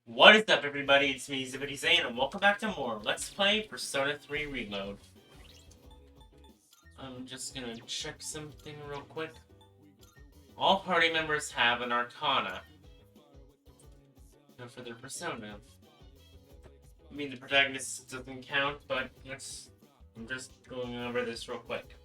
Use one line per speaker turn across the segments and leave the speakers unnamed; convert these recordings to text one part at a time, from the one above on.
What is up, everybody? It's me, Zippity Zane, and welcome back to more Let's Play Persona 3 Reload. I'm just gonna check something real quick. All party members have an Arcana. For their persona. I mean, the protagonist doesn't count, but I'm just going over this real quick.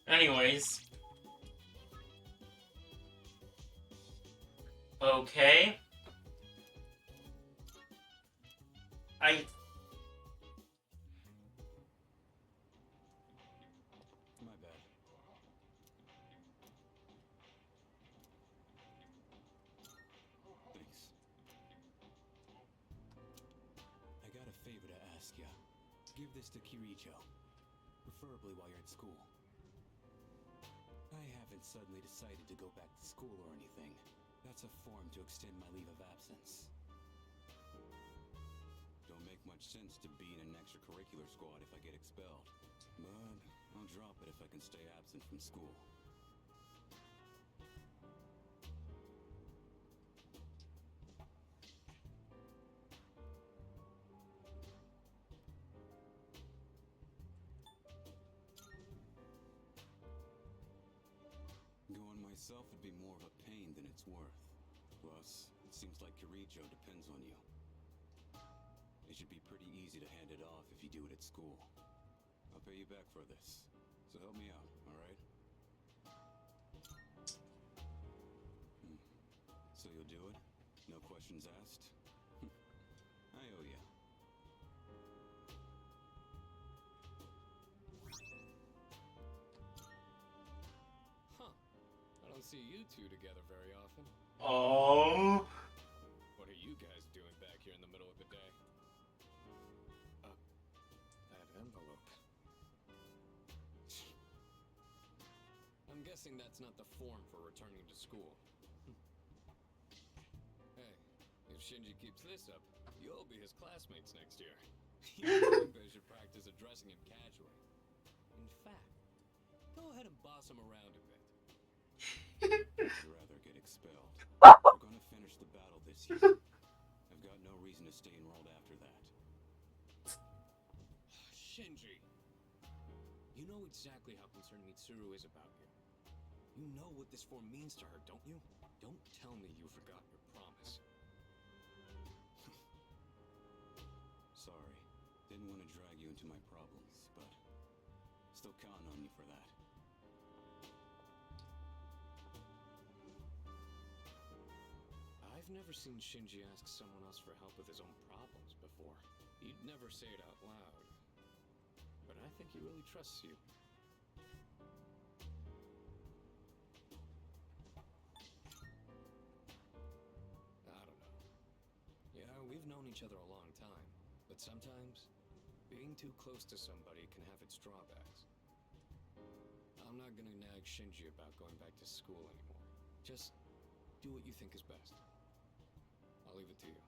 Anyways. Okay.
My bad. Thanks. I got a favor to ask ya. Give this to Kirijo. Preferably while you're at school. I haven't suddenly decided to go back to school or anything. That's a form to extend my leave of absence. Don't make much sense to be in an extracurricular squad if I get expelled. But I'll drop it if I can stay absent from school. Going myself would be more of a pain than it's worth. Plus, it seems like Kirijo depends on you. It should be pretty easy to hand it off if you do it at school. I'll pay you back for this, so help me out, alright? So you'll do it? No questions asked? I owe you.
Huh. I don't see you two together very often.
Oh.
What are you guys doing back here in the middle of the day? That envelope. I'm guessing that's not the form for returning to school. Hey, if Shinji keeps this up, you'll be his classmates next year. You should practice addressing him casually. In fact, go ahead and boss him around a bit.
I'd rather get expelled. We're gonna finish the battle this year. I've got no reason to stay enrolled after that.
Shinji! You know exactly how concerned Mitsuru is about you. You know what this form means to her, don't you? Don't tell me you forgot your promise.
Sorry. Didn't want to drag you into my problems, but still counting on you for that.
I've never seen Shinji ask someone else for help with his own problems before. He'd never say it out loud. But I think he really trusts you. I don't know. Yeah, we've known each other a long time. But sometimes, being too close to somebody can have its drawbacks. I'm not gonna nag Shinji about going back to school anymore. Just do what you think is best. I'll leave it to you.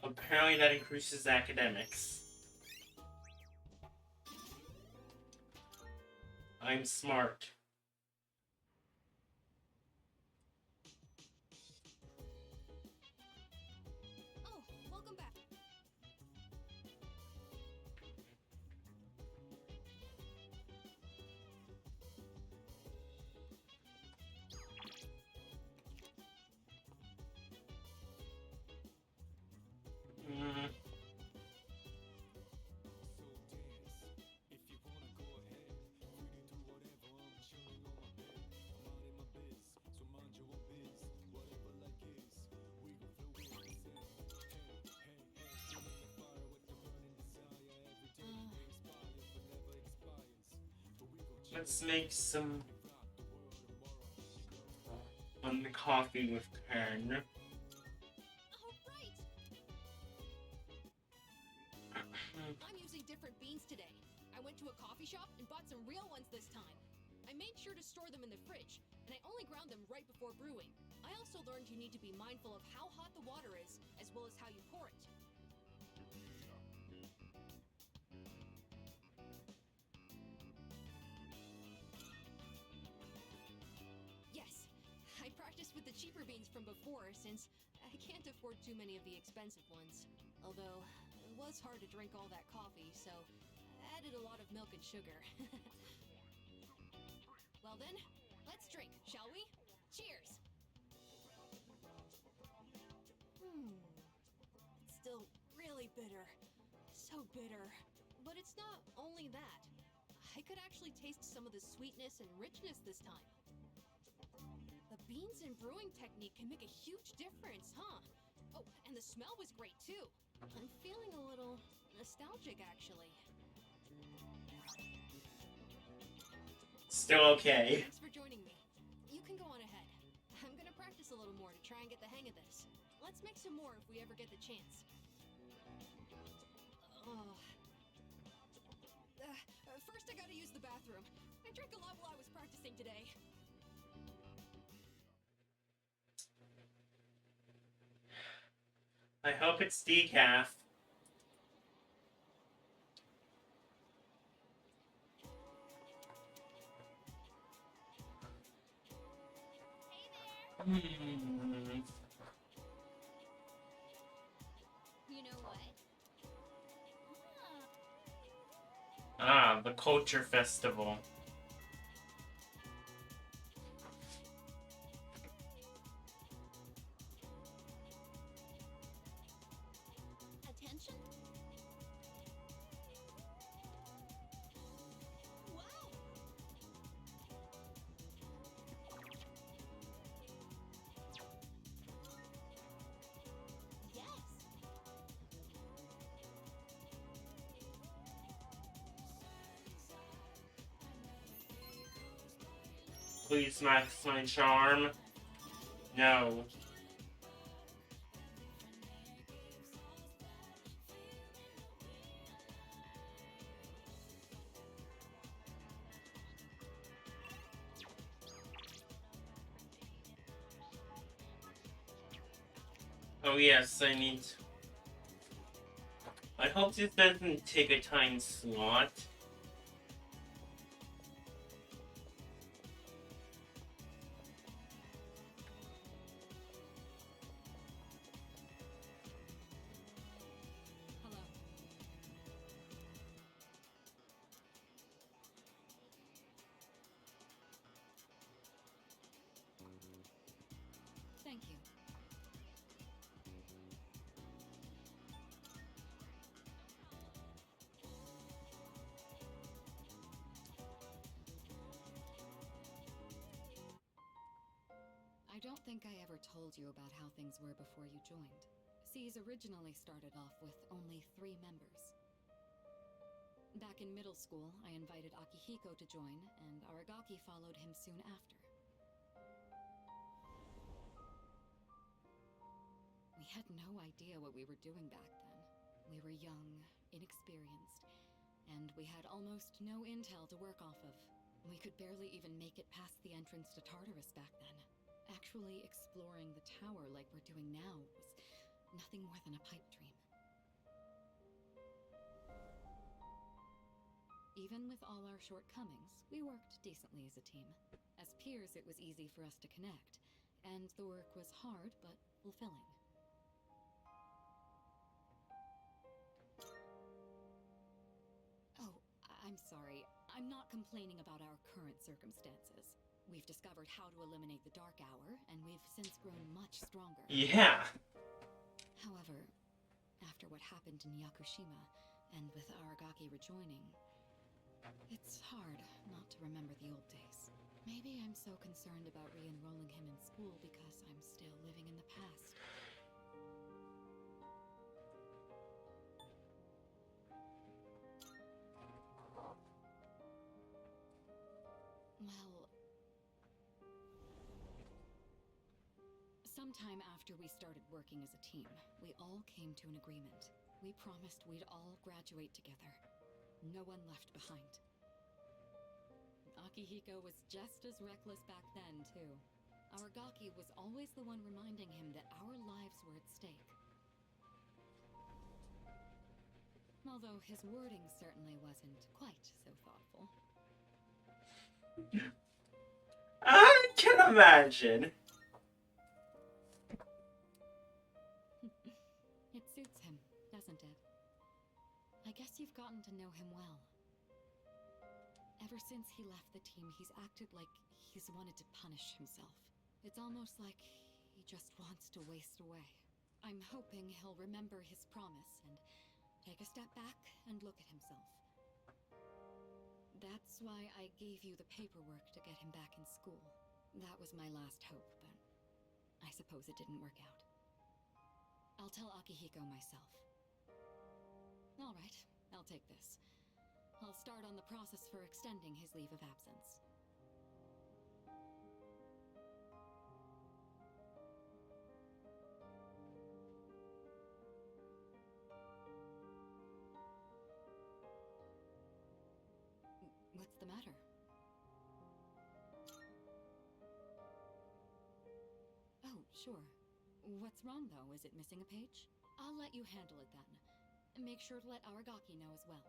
Apparently that increases academics. I'm smart.
Oh, welcome back.
Mm. Let's make some on the coffee with Kern.
Oh, right. I'm using different beans today. I went to a coffee shop and bought some real ones this time.
I made sure to store them in the fridge, and I only ground them right before brewing. I also learned you need to be mindful of how hot the water is, as well as how you pour it. Yes, I practiced with the cheaper beans from before, since I can't afford too many of the expensive ones. Although, it was hard to drink all that coffee, so I added a lot of milk and sugar. Well then, let's drink, shall we? Cheers! It's still really bitter. So bitter. But it's not only that. I could actually taste some of the sweetness and richness this time. The beans and brewing technique can make a huge difference, huh? Oh, and the smell was great too. I'm feeling a little nostalgic, actually.
Still okay.
Thanks for joining me. You can go on ahead. I'm gonna practice a little more to try and get the hang of this. Let's make some more if we ever get the chance. First I gotta use the bathroom. I drank a lot while I was practicing today.
I hope it's decaf.
You know what?
Ah, the Culture Festival.
Attention? Wow! Yes!
Please max my charm. No. Oh yes, I need... I hope this doesn't take a time slot.
Hello. Thank you. I don't think I ever told you about how things were before you joined. SEAS originally started off with only 3 members. Back in middle school, I invited Akihiko to join, and Aragaki followed him soon after. We had no idea what we were doing back then. We were young, inexperienced, and we had almost no intel to work off of. We could barely even make it past the entrance to Tartarus back then. Actually exploring the tower like we're doing now was nothing more than a pipe dream. Even with all our shortcomings, we worked decently as a team. As peers, it was easy for us to connect, and the work was hard but fulfilling. Oh, I'm sorry. I'm not complaining about our current circumstances. We've discovered how to eliminate the Dark Hour, and we've since grown much stronger.
Yeah.
However, after what happened in Yakushima, and with Aragaki rejoining, it's hard not to remember the old days. Maybe I'm so concerned about re-enrolling him in school because I'm still living in the past. Well, sometime after we started working as a team, we all came to an agreement. We promised we'd all graduate together. No one left behind.
Akihiko was just as reckless back then, too. Aragaki was always the one reminding him that our lives were at stake. Although his wording certainly wasn't quite so thoughtful.
I can imagine.
It suits him, doesn't it? I guess you've gotten to know him well. Ever since he left the team, he's acted like he's wanted to punish himself. It's almost like he just wants to waste away. I'm hoping he'll remember his promise and take a step back and look at himself. That's why I gave you the paperwork to get him back in school. That was my last hope, but I suppose it didn't work out. I'll tell Akihiko myself. All right, I'll take this. I'll start on the process for extending his leave of absence. What's the matter? Oh, sure. What's wrong, though? Is it missing a page? I'll let you handle it then. Make sure to let Aragaki know as well.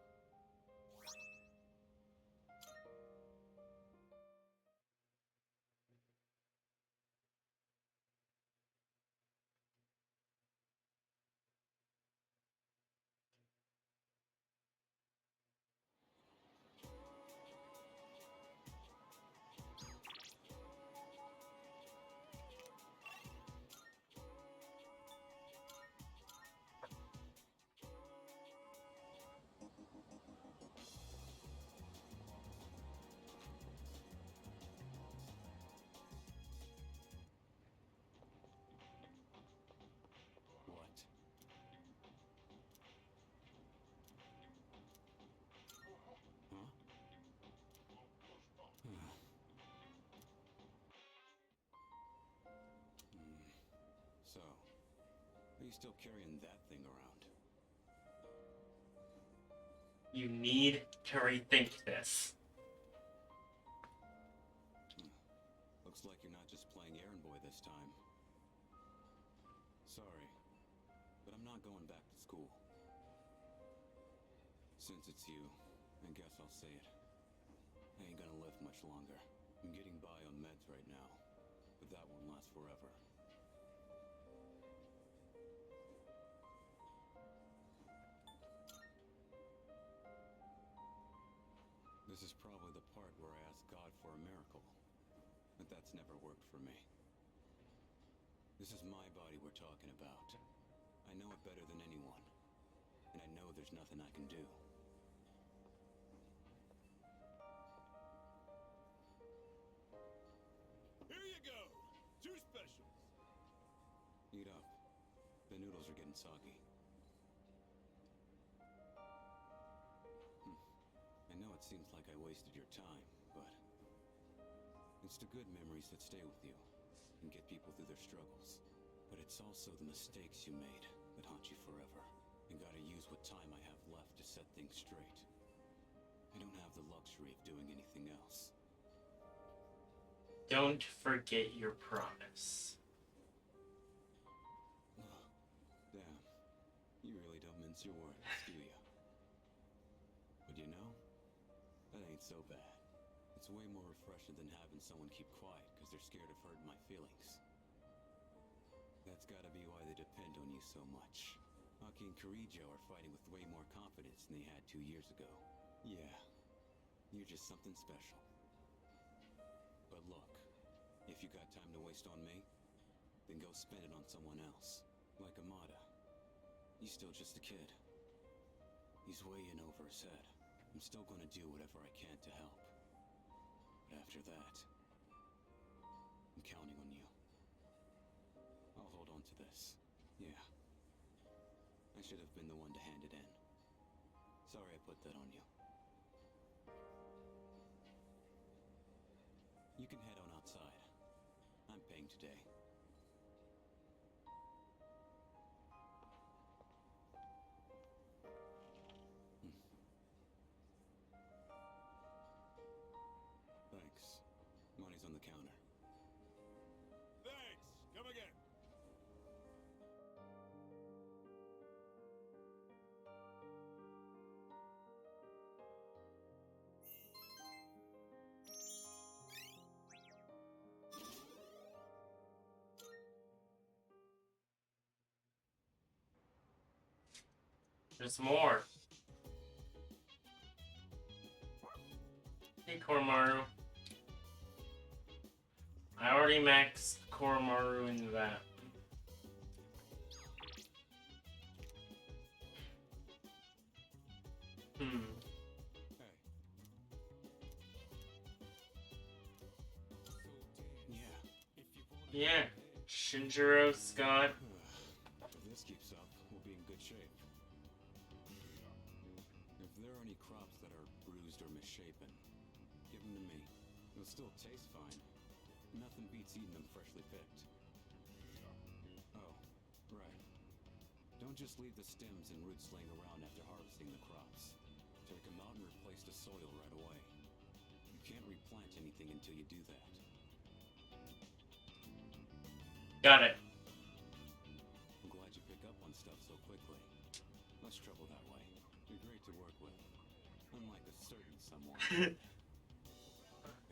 What? Huh? So, are you still carrying that thing around?
You need to rethink this.
Looks like you're not just playing errand boy this time. Sorry, but I'm not going back to school. Since it's you, I guess I'll say it. I ain't gonna live much longer. I'm getting by on meds right now, but that won't last forever. This is probably the part where I ask God for a miracle, but that's never worked for me. This is my body we're talking about. I know it better than anyone, and I know there's nothing I can do.
Here you go! 2 specials!
Eat up. The noodles are getting soggy. I know it seems like I wasted your time, but it's the good memories that stay with you and get people through their struggles. But it's also the mistakes you made that haunt you forever, and gotta use what time I have left to set things straight. I don't have the luxury of doing anything else.
Don't forget your promise.
Damn, you really don't mince your words, do you? But you know, that ain't so bad. It's way more refreshing than having someone keep quiet because they're scared of hurting my feelings. That's gotta be why they depend on you so much. Aki and Kirijo are fighting with way more confidence than they had 2 years ago. Yeah, you're just something special. But look, if you got time to waste on me, then go spend it on someone else. Like Amada. He's still just a kid. He's way in over his head. I'm still gonna do whatever I can to help. But after that, I'm counting on you. I'll hold on to this. Yeah. I should have been the one to hand it in. Sorry I put that on you. You can head on outside. I'm paying today. counter.
Thanks. Come again.
There's more. Hey, Koromaru. I already maxed Koromaru into that.
Hey.
Yeah. Shinjiro, Scott.
If this keeps up, we'll be in good shape. If there are any crops that are bruised or misshapen, give them to me. They'll still taste fine. Nothing beats eating them freshly picked. Oh, right. Don't just leave the stems and roots laying around after harvesting the crops. Take them out and replace the soil right away. You can't replant anything until you do that.
Got it.
I'm glad you pick up on stuff so quickly. Less trouble that way. You're great to work with. Unlike a certain someone.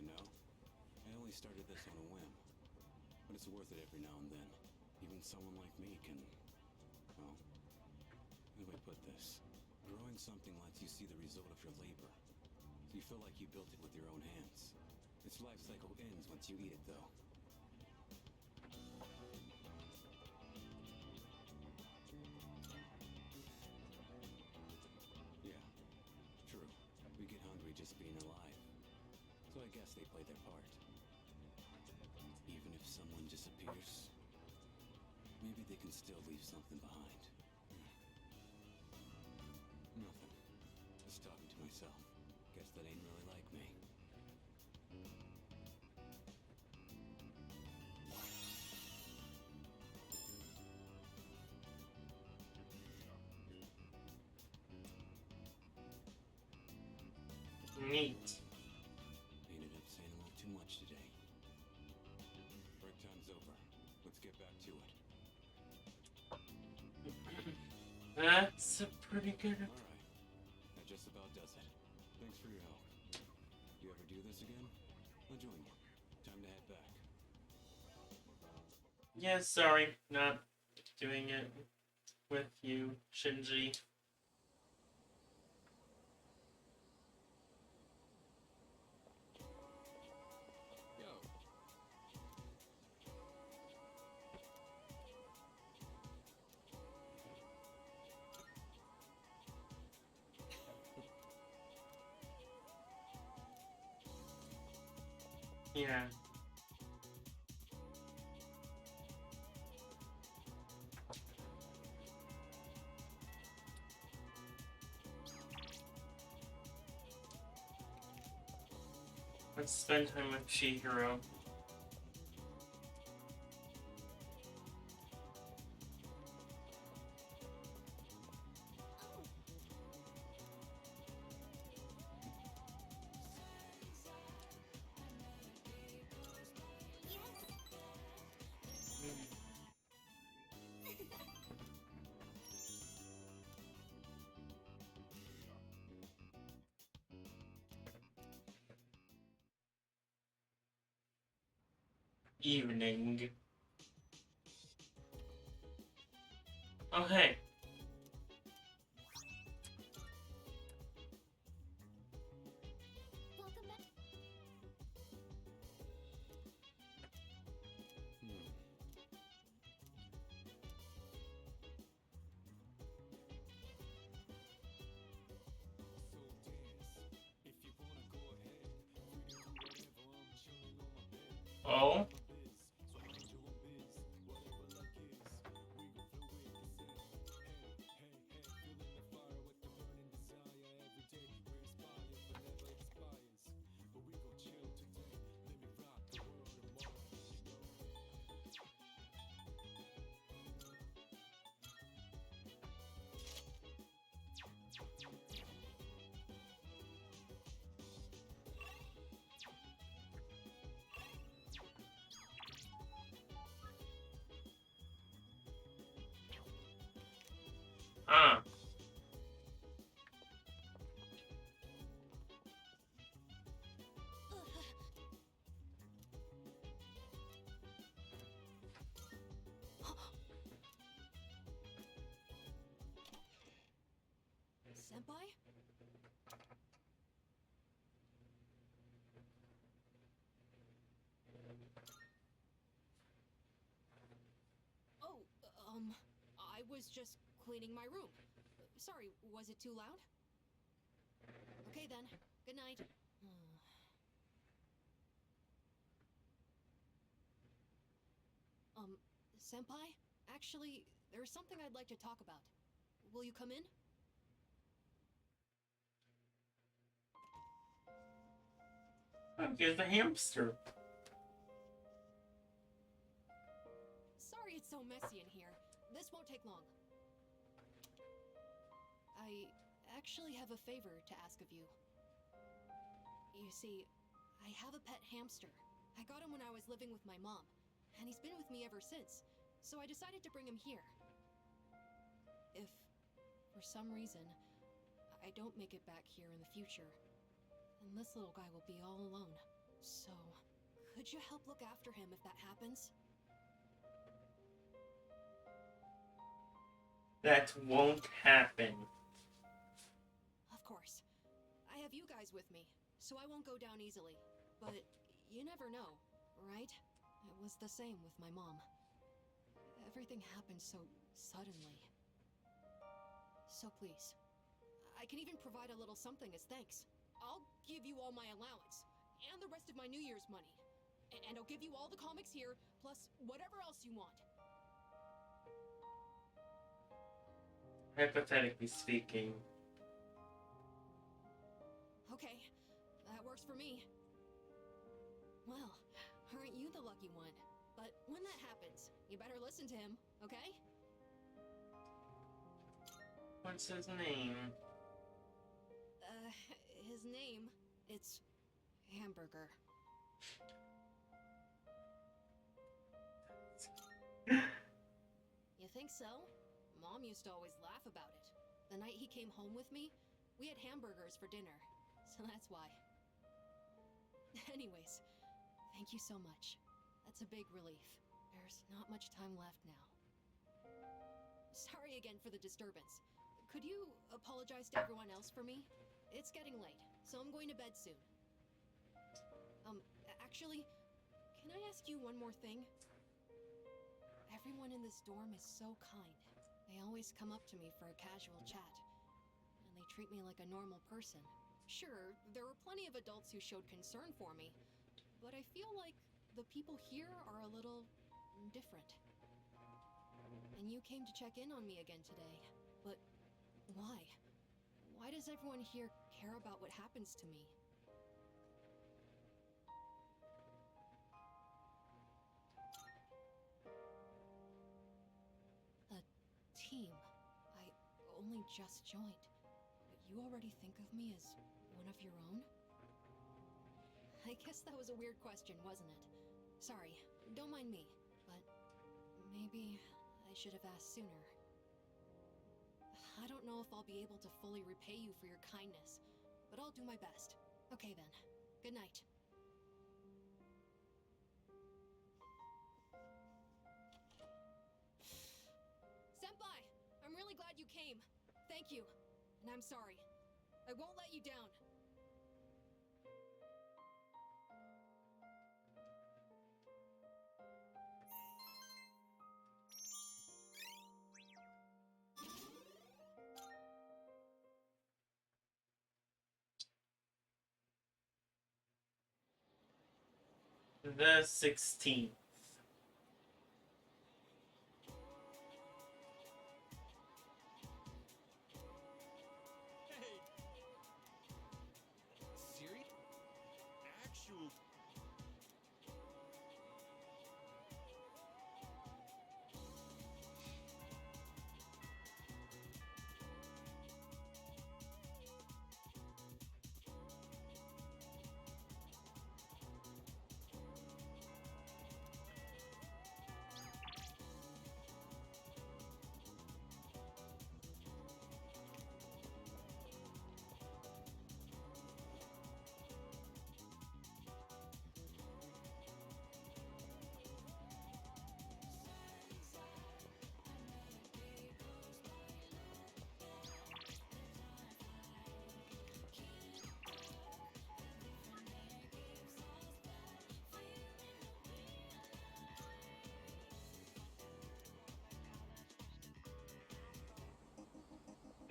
You know, I only started this on a whim. But it's worth it every now and then. Even someone like me can... Well, how do I put this? Growing something lets you see the result of your labor. So you feel like you built it with your own hands. Its life cycle ends once you eat it, though. Yeah, true. We get hungry just being alive. So I guess they play their part. Even if someone disappears, maybe they can still leave something behind. Nothing. Just talking to myself. Guess that ain't really like me.
Neat.
Ended up saying a little too much today. Break time's over. Let's get back to it.
That's a pretty good.
Alright. That just about does it. Thanks for your help. You ever do this again? I'll join you. Time to head back.
Yeah, sorry, not doing it with you, Shinji.
Yo,
Yeah. Let's spend time with Chihiro. Evening. Oh, hey.
Welcome back.
Oh? Ah.
Senpai? Oh, I was just cleaning my room. Sorry, was it too loud? Okay then. Good night. Senpai? Actually, there's something I'd like to talk about. Will you come in?
Oh, here's the hamster.
Sorry it's so messy in here. This won't take long. I actually have a favor to ask of you. You see, I have a pet hamster. I got him when I was living with my mom, and he's been with me ever since, so I decided to bring him here. If, for some reason, I don't make it back here in the future, then this little guy will be all alone. So, could you help look after him if that happens?
That won't happen.
Of course. I have you guys with me, so I won't go down easily. But you never know, right? It was the same with my mom. Everything happened so suddenly. So please, I can even provide a little something as thanks. I'll give you all my allowance, and the rest of my New Year's money. And I'll give you all the comics here, plus whatever else you want.
Hypothetically speaking.
Okay, that works for me. Well, aren't you the lucky one? But when that happens, you better listen to him, okay?
What's his name?
His name, it's Hamburger. You think so? Mom used to always laugh about it. The night he came home with me, we had hamburgers for dinner, so that's why. Anyways, thank you so much. That's a big relief. There's not much time left now. Sorry again for the disturbance. Could you apologize to everyone else for me? It's getting late, so I'm going to bed soon. Actually, can I ask you one more thing? Everyone in this dorm is so kind. They always come up to me for a casual chat, and they treat me like a normal person. Sure, there were plenty of adults who showed concern for me, but I feel like the people here are a little different. And you came to check in on me again today, but why? Why does everyone here care about what happens to me? A team. I only just joined, but you already think of me as one of your own? I guess that was a weird question, wasn't it? Sorry, don't mind me, but maybe I should have asked sooner. I don't know if I'll be able to fully repay you for your kindness, but I'll do my best. Okay then. Good night. Senpai! I'm really glad you came. Thank you. And I'm sorry. I won't let you down.
The 16th.
Hey! Siri? Actual.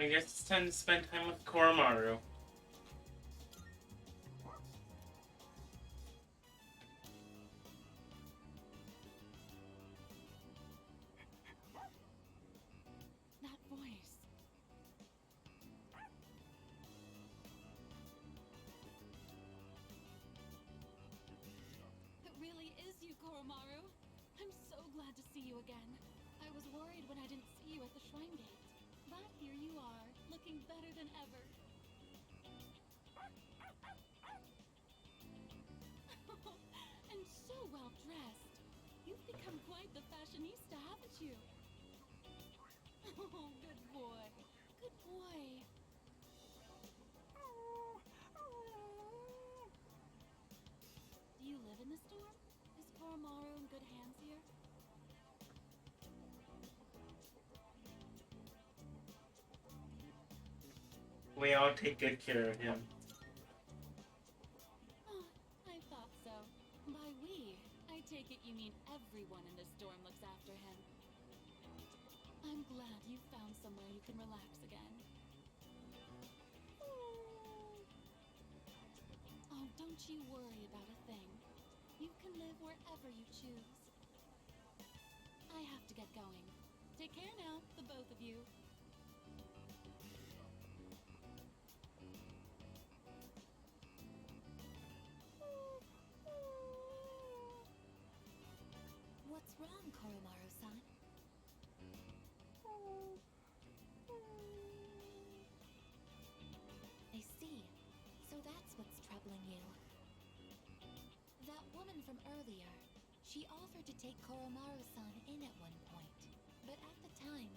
I guess it's time to spend time with Koromaru.
That voice. It really is you, Koromaru. I'm so glad to see you again. I was worried when I didn't see you at the shrine gate. But here you are, looking better than ever. And so well dressed. You've become quite the fashionista, haven't you? Oh, good boy. Good boy. Do you live in the storm? Is Koromaru in good hands here?
We all take good care of him.
Oh, I thought so. By we, I take it you mean everyone in this storm looks after him. I'm glad you found somewhere you can relax again. Oh, don't you worry about a thing. You can live wherever you choose. I have to get going. Take care now, the both of you.
What's wrong, Koromaru-san? I see. So that's what's troubling you. That woman from earlier, she offered to take Koromaru-san in at one point. But at the time,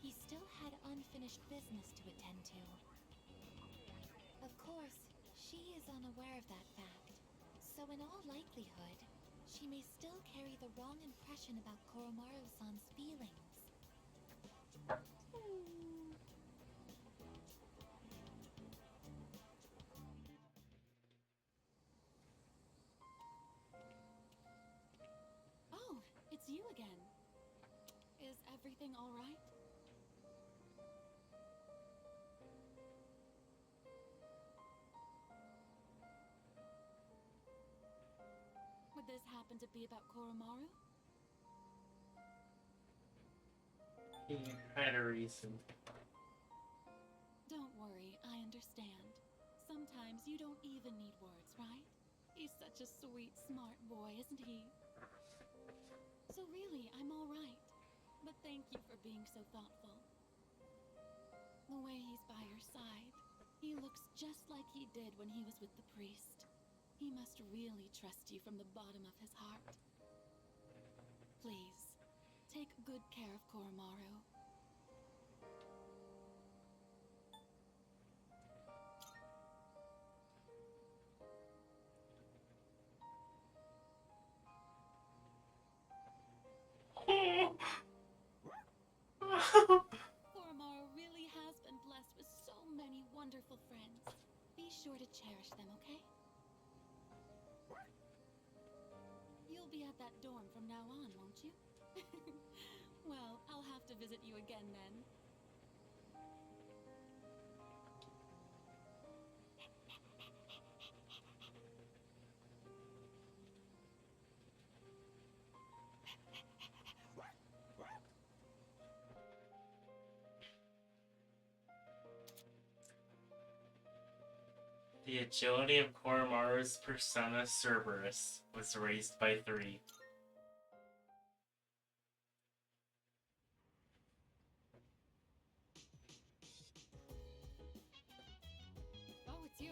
he still had unfinished business to attend to. Of course, she is unaware of that fact. So in all likelihood, she may still carry the wrong impression about Koromaru-san's feelings.
Oh, it's you again. Is everything all right? Would this happen to be about Koromaru?
He had a reason.
Don't worry, I understand. Sometimes you don't even need words, right? He's such a sweet, smart boy, isn't he? So really, I'm all right. But thank you for being so thoughtful. The way he's by your side, he looks just like he did when he was with the priest. He must really trust you from the bottom of his heart. Please, take good care of Koromaru. Koromaru really has been blessed with so many wonderful friends. Be sure to cherish them, okay? You'll be at that dorm from now on, won't you? Well, I'll have to visit you again then.
The agility of Koromaru's persona Cerberus was raised by 3.
Oh, it's you.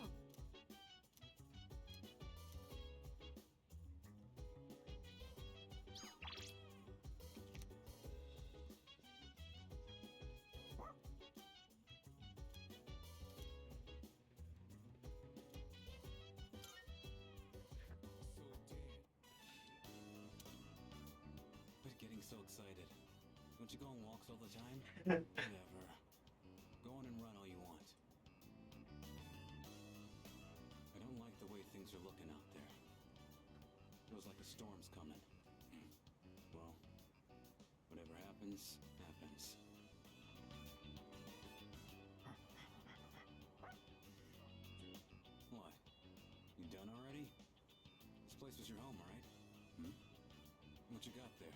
Quit getting so excited. Don't you go on walks all the time? Whatever. Go on and run all you want. I don't like the way things are looking out there. Feels like a storm's coming. Well, whatever happens, happens. place was your home, right? Hmm? What you got there?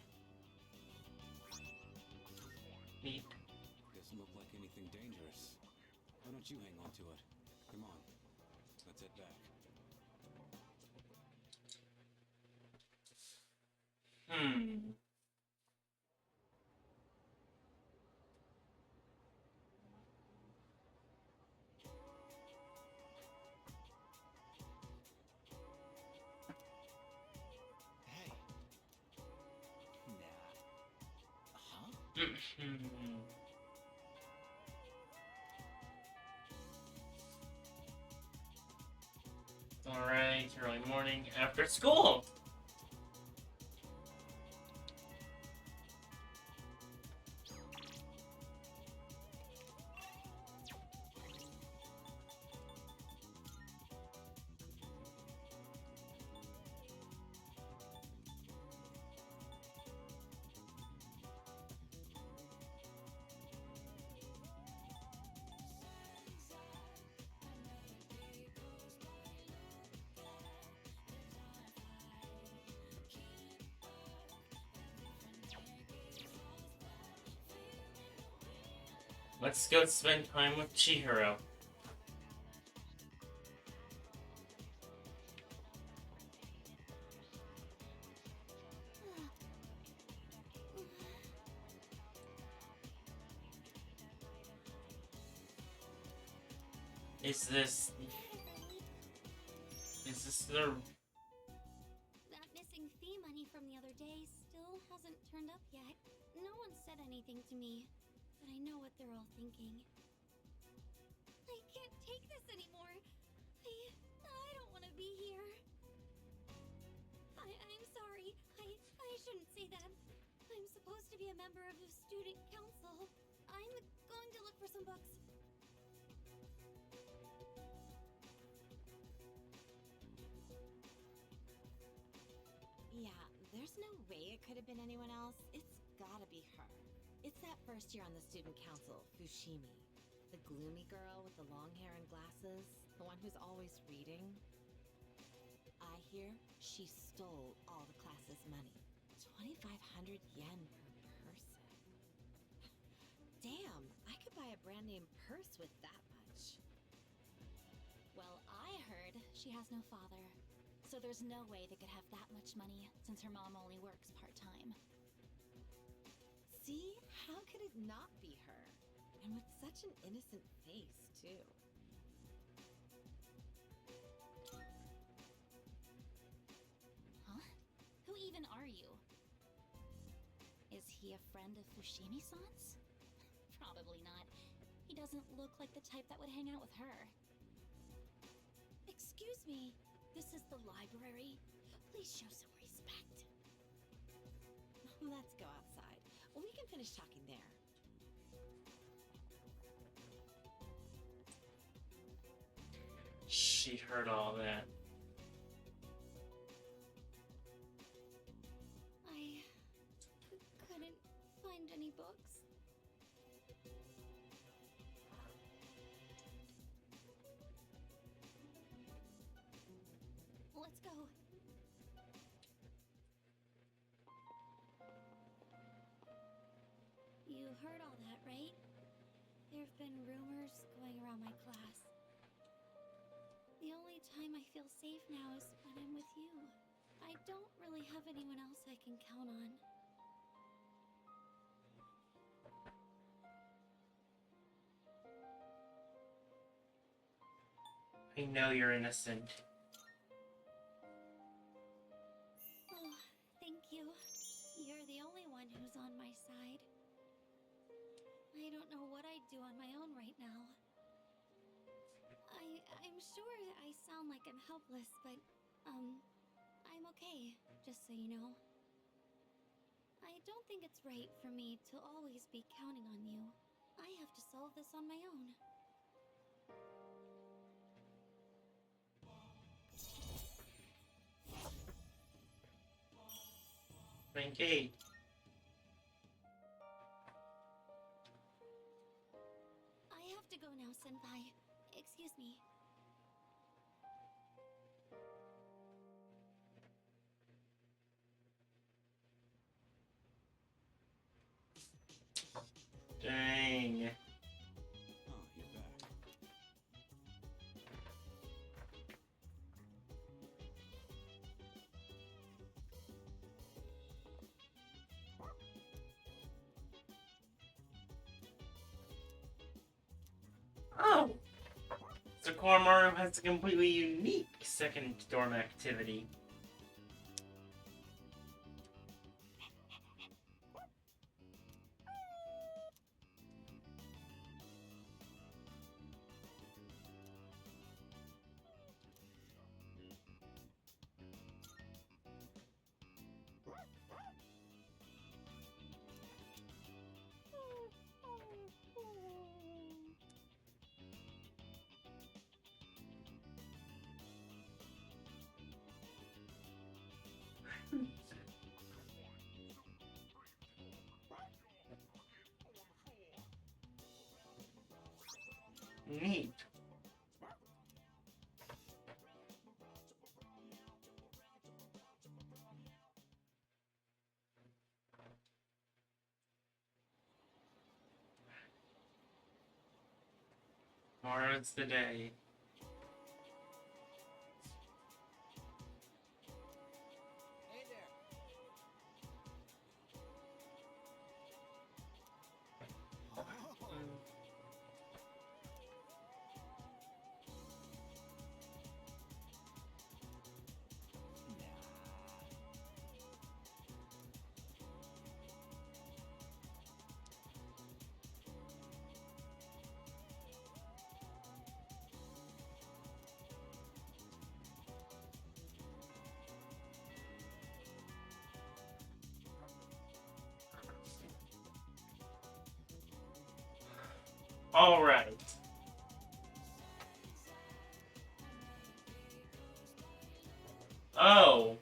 Neat.
Doesn't look like anything dangerous. Why don't you hang on to it? Come on. Let's head back.
Hmm.
Hey. Nah. Huh?
Alright, early morning after school. Let's go spend time with Chihiro. Is this the
That missing fee money from the other day still hasn't turned up yet. No one said anything to me, but I know what they're all thinking. I can't take this anymore. I don't want to be here. I'm sorry. I shouldn't say that. I'm supposed to be a member of the student council. I'm going to look for some books.
Yeah, there's no way it could have been anyone else. It's gotta be her. It's that first year on the student council, Fushimi. The gloomy girl with the long hair and glasses, the one who's always reading. I hear she stole all the class's money. 2,500 yen per person. Damn, I could buy a brand name purse with that much.
Well, I heard she has no father. So there's no way they could have that much money since her mom only works part-time.
See? How could it not be her? And with such an innocent face, too.
Huh? Who even are you? Is he a friend of Fushimi-san's? Probably not. He doesn't look like the type that would hang out with her. Excuse me. This is the library. Please show some respect.
Let's go outside. We can finish talking there.
She heard all that.
I couldn't find any books. Let's go. You heard all that, right? There have been rumors going around my class. The only time I feel safe now is when I'm with you. I don't really have anyone else I can count on.
I know you're innocent.
Oh, thank you. You're the only one who's on my side. I don't know what I'd do on my own right now. I'm sure I sound like I'm helpless, but, I'm okay, just so you know. I don't think it's right for me to always be counting on you. I have to solve this on my own.
Rank 8.
I have to go now, Senpai. Excuse me.
Dang.
Oh, you're back.
Oh! So Koromaru has a completely unique second dorm activity. Neat. Tomorrow's the day.
Hey there.
Alright. Oh.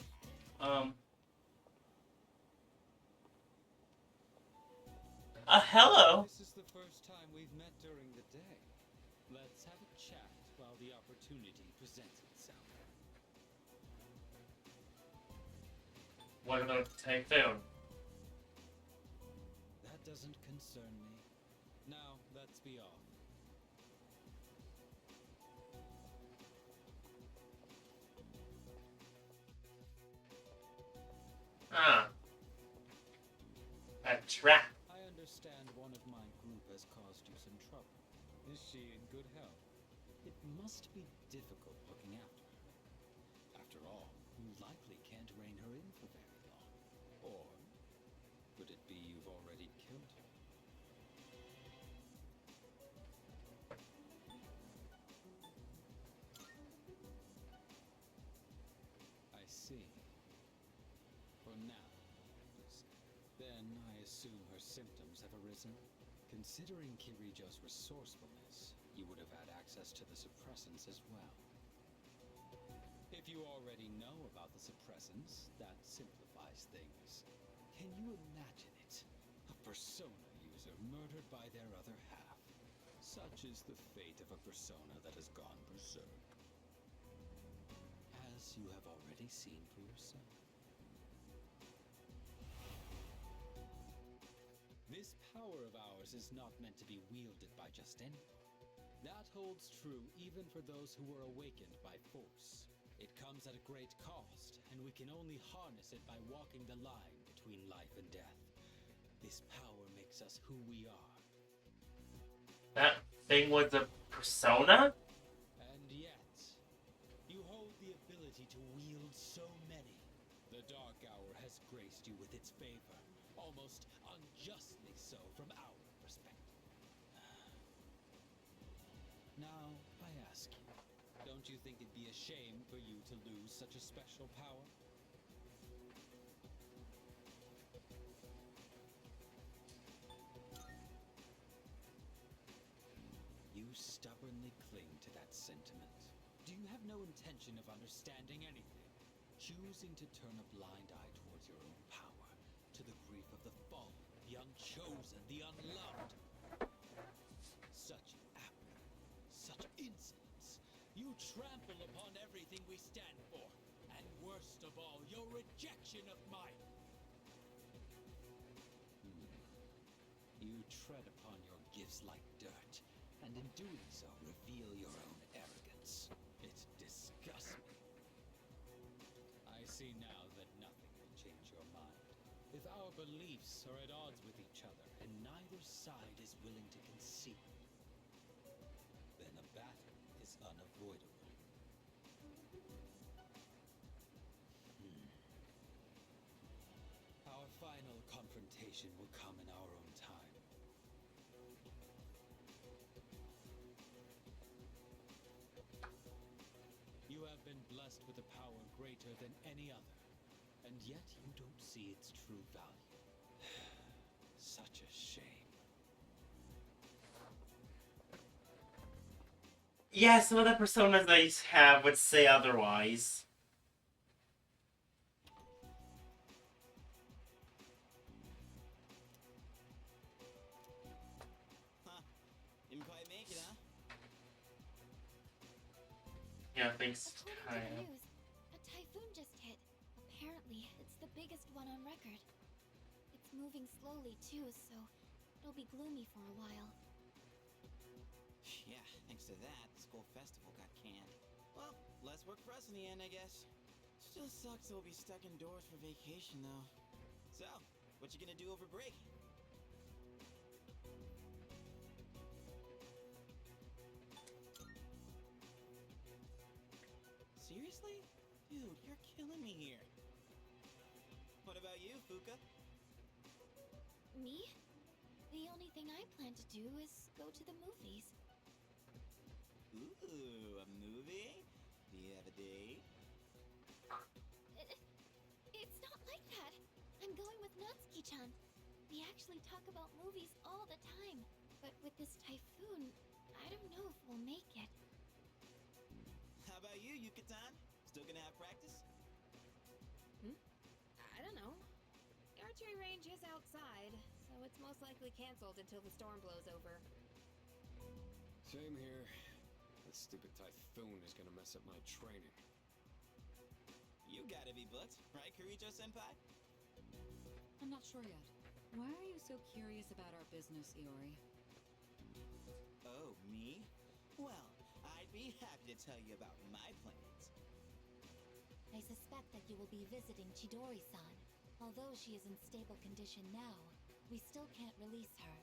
Hello.
This is the first time we've met during the day. Let's have a chat while the opportunity presents itself.
What about the typhoon?
That doesn't concern me. Now, let's be off.
Ah. A trap.
I understand one of my group has caused you some trouble. Is she in good health? It must be difficult looking after her. After all, you likely can't rein her in for very long. Or could it be you've already killed her? I see. For now, you say. Then I assume her symptoms have arisen? Considering Kirijo's resourcefulness, you would have had access to the suppressants as well. If you already know about the suppressants, that simplifies things. Can you imagine it? A persona user murdered by their other half. Such is the fate of a persona that has gone berserk. As you have already seen for yourself. This power of ours is not meant to be wielded by just anyone. That holds true even for those who were awakened by force. It comes at a great cost, and we can only harness it by walking the line between life and death. This power makes us who we are.
That thing was a persona?
And yet, you hold the ability to wield so many. The Dark Hour has graced you with its favor, almost unjustly so from our perspective. Now, I ask you, don't you think it'd be a shame for you to lose such a special power? You stubbornly cling to that sentiment. Do you have no intention of understanding anything? Choosing to turn a blind eye towards your own power, to the grief of the fallen, the unchosen, the unloved. Such apathy, such insolence. You trample upon everything we stand for. And worst of all, your rejection of mine. You tread upon your
gifts like dirt, and in doing so, reveal your own arrogance. It disgusts me. I see now that nothing will change your mind. If our beliefs are at odds with each other, and neither side is willing to concede, then a battle is unavoidable. Our final confrontation will come in our own time. You have been blessed with a power greater than any other, and yet you don't see its true value. Such a shame.
Yeah, some of the personas I have would say otherwise.
Huh. Didn't quite make it, huh?
Yeah, thanks,
According to
Kaya.
the news, a typhoon just hit. Apparently, it's the biggest one on record. It's moving slowly too, so it'll be gloomy for a while.
Yeah, thanks to that, the school festival got canned. Well, less work for us in the end, I guess. Still sucks that we'll be stuck indoors for vacation, though. So, what you gonna do over break? Seriously? Dude, you're killing me here. What about you, Fuka?
Me? The only thing I plan to do is go to the movies.
Ooh, a movie? Do you have a date?
It's not like that. I'm going with Natsuki-chan. We actually talk about movies all the time. But with this typhoon, I don't know if we'll make it.
How about you, Yuka-tan? Still gonna have practice?
I don't know. The archery range is outside, so it's most likely canceled until the storm blows over.
Same here. This stupid typhoon is gonna mess up my training.
You gotta be booked, right, Kirijo-senpai?
I'm not sure yet. Why are you so curious about our business, Iori?
Oh, me? Well, I'd be happy to tell you about my plans.
I suspect that you will be visiting Chidori-san. Although she is in stable condition now, we still can't release her.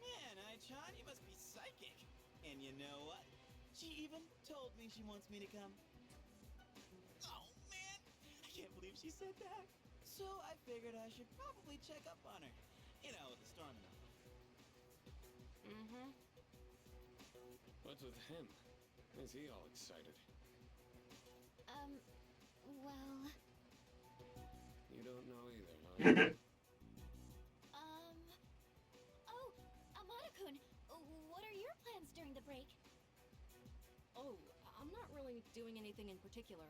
Man, Ai-chan, you must be psychic. And you know what? She even told me she wants me to come. Oh, man! I can't believe she said that. So I figured I should probably check up on her. You know, with the storm and all.
Mm-hmm.
What's with him? Is he all excited?
Well...
You don't know either, huh?
Oh, Amada-kun, what are your plans during the break?
Oh, I'm not really doing anything in particular.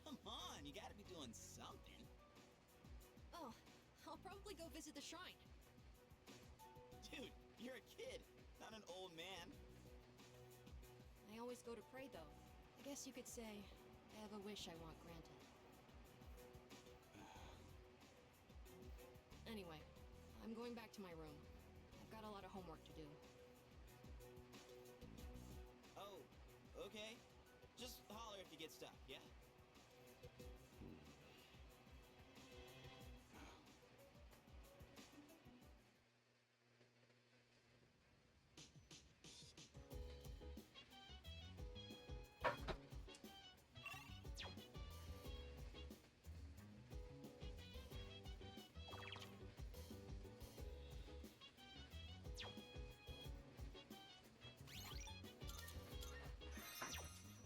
Come on, you gotta be doing something.
Oh, I'll probably go visit the shrine.
Dude, you're a kid, not an old man.
I always go to pray, though. I guess you could say I have a wish I want granted. Anyway, I'm going back to my room. I've got a lot of homework to do.
Oh, okay. Just holler if you get stuck, yeah?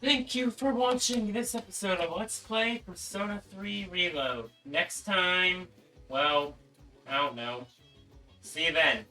Thank you for watching this episode of Let's Play Persona 3 Reload. Next time, well, I don't know. See you then.